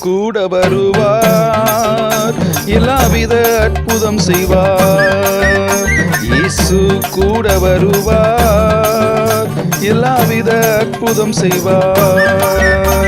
கூட வருவார், எல்லாவித அற்புதம் செய்வார். இயேசு கூட வருவார், எல்லாவித அற்புதம் செய்வார்.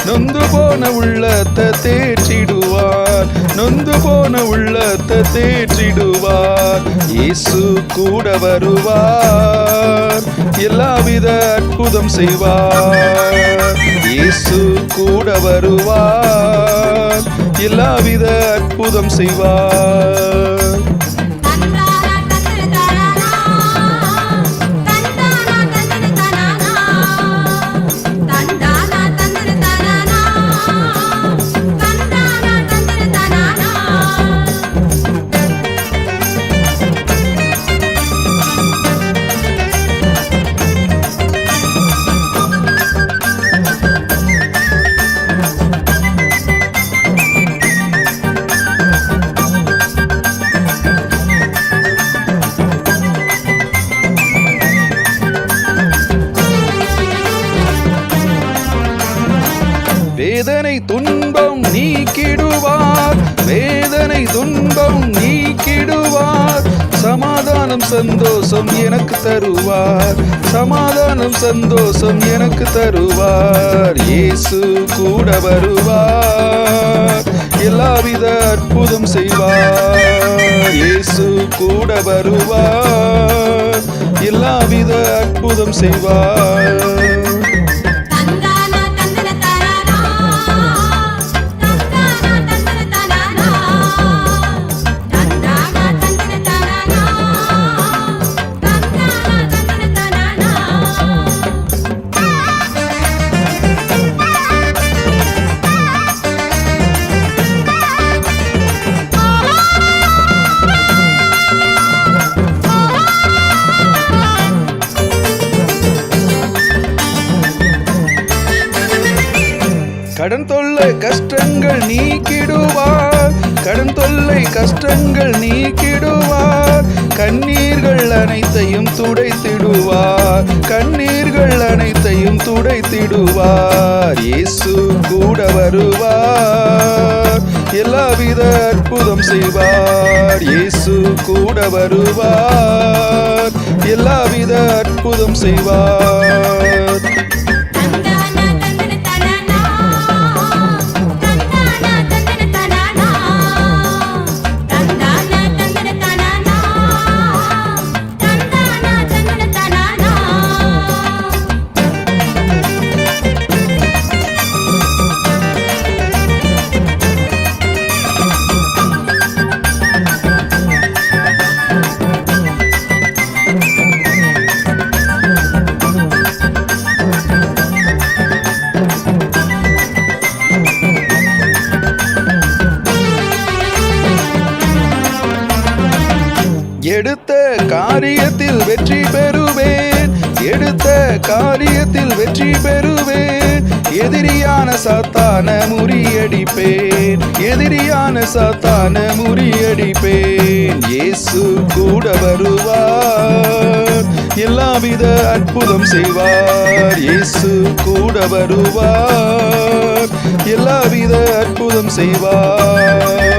நொந்து போன உள்ளத்தை தேற்றிடுவார், நொந்து போன உள்ளத்தை தேற்றிடுவார். இயேசு கூட வருவார், எல்லாவித அற்புதம் செய்வார். இயேசு கூட வருவார், எல்லாவித அற்புதம் செய்வார். வேதனை துன்பம் நீக்கிடுவார், வேதனை துன்பம் நீக்கிடுவார். சமாதானம் சந்தோஷம் எனக்கு தருவார், சமாதானம் சந்தோஷம் எனக்கு தருவார். இயேசு கூட வருவார், எல்லாவித அற்புதம் செய்வார். இயேசு கூட வருவார், எல்லாவித அற்புதம் செய்வார். கடன் தொல்லை கஷ்டங்கள் நீக்கிடுவார், கடன் தொல்லை கஷ்டங்கள் நீக்கிடுவார். கண்ணீர்கள் அனைத்தையும் துடைத்திடுவார், கண்ணீர்கள் அனைத்தையும் துடைத்திடுவார். இயேசு கூட வருவார், எல்லாவித அற்புதம் செய்வார். இயேசு கூட வருவார், எல்லாவித அற்புதம் செய்வார். எடுத்த காரியத்தில் வெற்றி பெறுவேன், எடுத்த காரியத்தில் வெற்றி பெறுவேன். எதிரியான சாத்தான முறியடிப்பேன், எதிரியான சாத்தான முறியடிப்பேன். இயேசு கூட வருவார், எல்லாவித அற்புதம் செய்வார். இயேசு கூட வருவார், எல்லாவித அற்புதம் செய்வார்.